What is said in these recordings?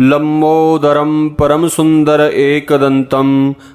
लंबोदरम परम सुंदर एकदंतम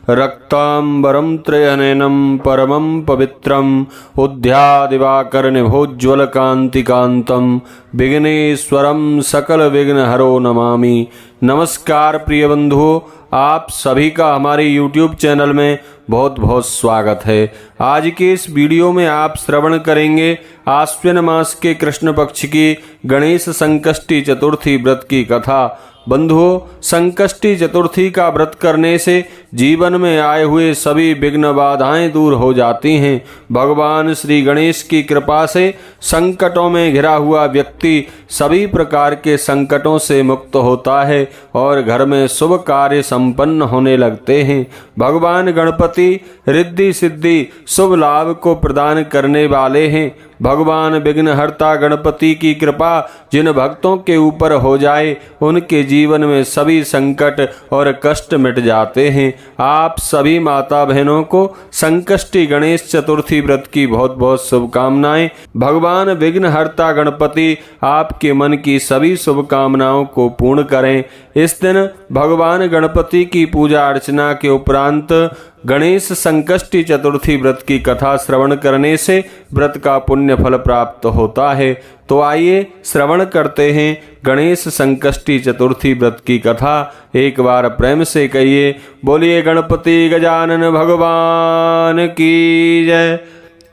रक्तांबरम त्रिनयनम परमं पवित्रम उद्यादिवाकर निभोज्वल कांतिकांतम विघ्नेश्वरम सकल विघ्नहरो नमामि। नमस्कार प्रिय बंधुओं, आप सभी का हमारे YouTube चैनल में बहुत बहुत स्वागत है। आज के इस वीडियो में आप श्रवण करेंगे आश्विन मास के कृष्ण पक्ष की गणेश संकष्टी चतुर्थी व्रत की कथा। बंधुओं, संकष्टी चतुर्थी का व्रत करने से जीवन में आए हुए सभी विघ्न बाधाएं दूर हो जाती हैं। भगवान श्री गणेश की कृपा से संकटों में घिरा हुआ व्यक्ति सभी प्रकार के संकटों से मुक्त होता है और घर में शुभ कार्य संपन्न होने लगते हैं। भगवान गणपति रिद्धि सिद्धि शुभ लाभ को प्रदान करने वाले हैं। भगवान विघ्नहर्ता गणपति की कृपा जिन भक्तों के ऊपर हो जाए उनके जीवन में सभी संकट और कष्ट मिट जाते हैं। आप सभी माता बहनों को संकष्टी गणेश चतुर्थी व्रत की बहुत बहुत शुभकामनाएं। भगवान विघ्नहर्ता गणपति आपके मन की सभी शुभकामनाओं को पूर्ण करें। इस दिन भगवान गणपति की पूजा अर्चना के उपरांत गणेश संकष्टी चतुर्थी व्रत की कथा श्रवण करने से व्रत का पुण्य फल प्राप्त होता है। तो आइए श्रवण करते हैं गणेश संकष्टी चतुर्थी व्रत की कथा। एक बार प्रेम से कहिए, बोलिए गणपति गजानन भगवान की जय।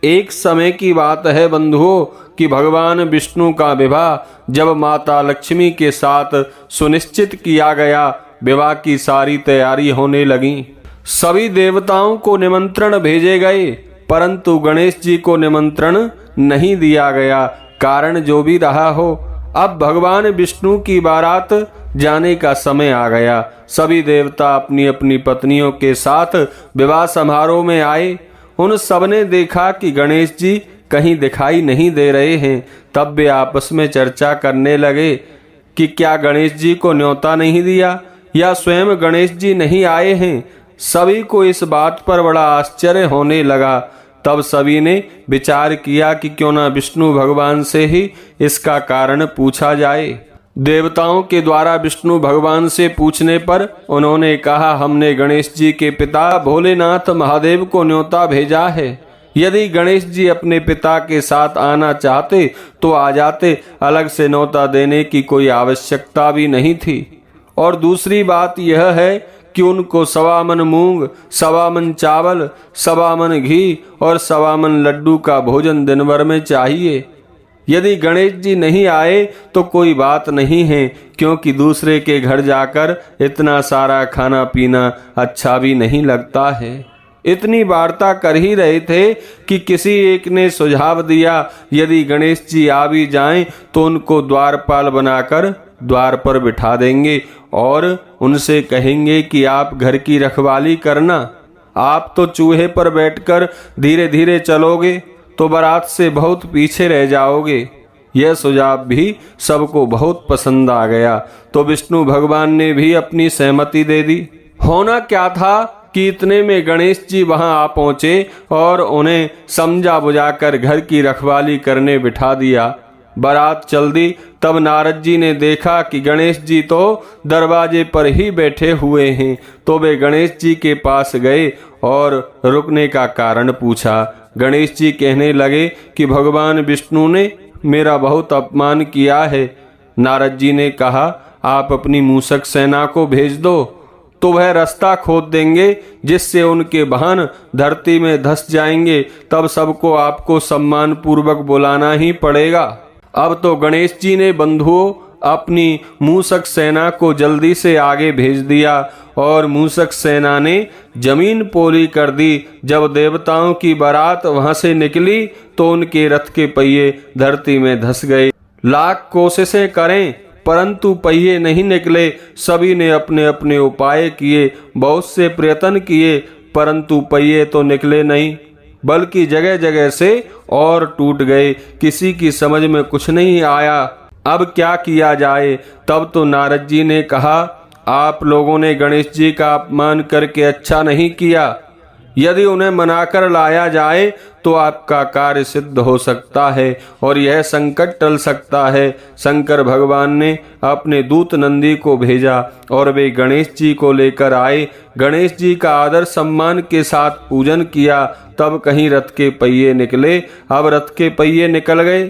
एक समय की बात है बंधुओं कि भगवान विष्णु का विवाह जब माता लक्ष्मी के साथ सुनिश्चित किया गया, विवाह की सारी तैयारी होने लगी। सभी देवताओं को निमंत्रण भेजे गए, परंतु गणेश जी को निमंत्रण नहीं दिया गया। कारण जो भी रहा हो, अब भगवान विष्णु की बारात जाने का समय आ गया। सभी देवता अपनी अपनी पत्नियों के साथ विवाह समारोह में आए। उन सबने देखा कि गणेश जी कहीं दिखाई नहीं दे रहे हैं। तब वे आपस में चर्चा करने लगे कि क्या गणेश जी को न्योता नहीं दिया या स्वयं गणेश जी नहीं आए हैं। सभी को इस बात पर बड़ा आश्चर्य होने लगा। तब सभी ने विचार किया कि क्यों ना विष्णु भगवान से ही इसका कारण पूछा जाए। देवताओं के द्वारा विष्णु भगवान से पूछने पर उन्होंने कहा, हमने गणेश जी के पिता भोलेनाथ महादेव को न्योता भेजा है। यदि गणेश जी अपने पिता के साथ आना चाहते तो आ जाते, अलग से न्योता देने की कोई आवश्यकता भी नहीं थी। और दूसरी बात यह है कि उनको 1.25 मन मूंग, 1.25 मन चावल, 1.25 मन घी और 1.25 मन लड्डू का भोजन दिन भर में चाहिए। यदि गणेश जी नहीं आए तो कोई बात नहीं है, क्योंकि दूसरे के घर जाकर इतना सारा खाना पीना अच्छा भी नहीं लगता है। इतनी वार्ता कर ही रहे थे कि किसी एक ने सुझाव दिया, यदि गणेश जी आ भी जाएं तो उनको द्वारपाल बनाकर द्वार पर बिठा देंगे और उनसे कहेंगे कि आप घर की रखवाली करना। आप तो चूहे पर बैठकर धीरे धीरे चलोगे तो बारात से बहुत पीछे रह जाओगे। यह सुझाव भी सबको बहुत पसंद आ गया, तो विष्णु भगवान ने भी अपनी सहमति दे दी। होना क्या था कि इतने में गणेश जी वहां आ पहुंचे और उन्हें समझा बुझाकर घर की रखवाली करने बिठा दिया। बारात चल दी। तब नारद जी ने देखा कि गणेश जी तो दरवाजे पर ही बैठे हुए हैं, तो वे गणेश जी के पास गए और रुकने का कारण पूछा। गणेश जी कहने लगे कि भगवान विष्णु ने मेरा बहुत अपमान किया है। नारद जी ने कहा, आप अपनी मूषक सेना को भेज दो तो वह रास्ता खोद देंगे, जिससे उनके वाहन धरती में धंस जाएंगे। तब सबको आपको सम्मान पूर्वक बुलाना ही पड़ेगा। अब तो गणेश जी ने बंधुओं अपनी मूषक सेना को जल्दी से आगे भेज दिया और मूषक सेना ने जमीन पोली कर दी। जब देवताओं की बारात वहां से निकली तो उनके रथ के पहिए धरती में धंस गए। लाख कोशिशें करें परंतु पहिए नहीं निकले। सभी ने अपने अपने उपाय किए, बहुत से प्रयत्न किए, परंतु पहिए तो निकले नहीं, बल्कि जगह जगह से और टूट गए। किसी की समझ में कुछ नहीं आया अब क्या किया जाए। तब तो नारद जी ने कहा, आप लोगों ने गणेश जी का अपमान करके अच्छा नहीं किया। यदि उन्हें मनाकर लाया जाए तो आपका कार्य सिद्ध हो सकता है और यह संकट टल सकता है। शंकर भगवान ने अपने दूत नंदी को भेजा और वे गणेश जी को लेकर आए। गणेश जी का आदर सम्मान के साथ पूजन किया। तब कहीं रथ के पहिए निकले। अब रथ के पहिए निकल गए,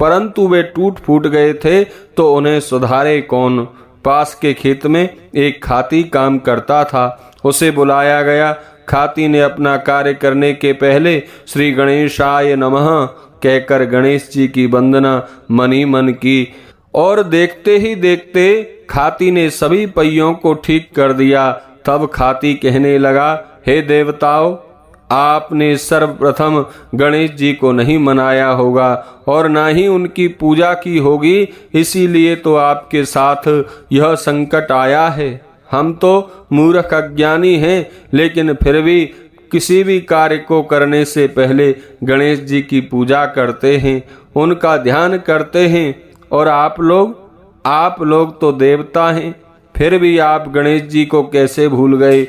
परंतु वे टूट फूट गए थे तो उन्हें सुधारे कौन। पास के खेत में एक खाती काम करता था। उसे बुलाया गया। खाती ने अपना कार्य करने के पहले श्री गणेशाय नमः कहकर गणेश जी की वंदना मन ही मन की और देखते ही देखते खाती ने सभी पहियों को ठीक कर दिया। तब खाती कहने लगा, हे देवताओं, आपने सर्वप्रथम गणेश जी को नहीं मनाया होगा और ना ही उनकी पूजा की होगी, इसीलिए तो आपके साथ यह संकट आया है। हम तो मूर्ख अज्ञानी हैं, लेकिन फिर भी किसी भी कार्य को करने से पहले गणेश जी की पूजा करते हैं, उनका ध्यान करते हैं। और आप लोग तो देवता हैं, फिर भी आप गणेश जी को कैसे भूल गए।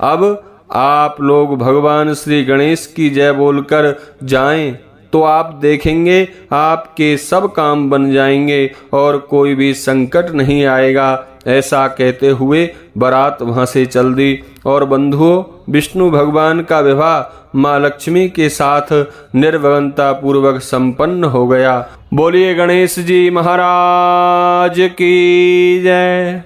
अब आप लोग भगवान श्री गणेश की जय बोलकर जाएं तो आप देखेंगे आपके सब काम बन जाएंगे और कोई भी संकट नहीं आएगा। ऐसा कहते हुए बारात वहां से चल दी और बंधुओं, विष्णु भगवान का विवाह माँ लक्ष्मी के साथ निर्विघ्नता पूर्वक संपन्न हो गया। बोलिए गणेश जी महाराज की जय।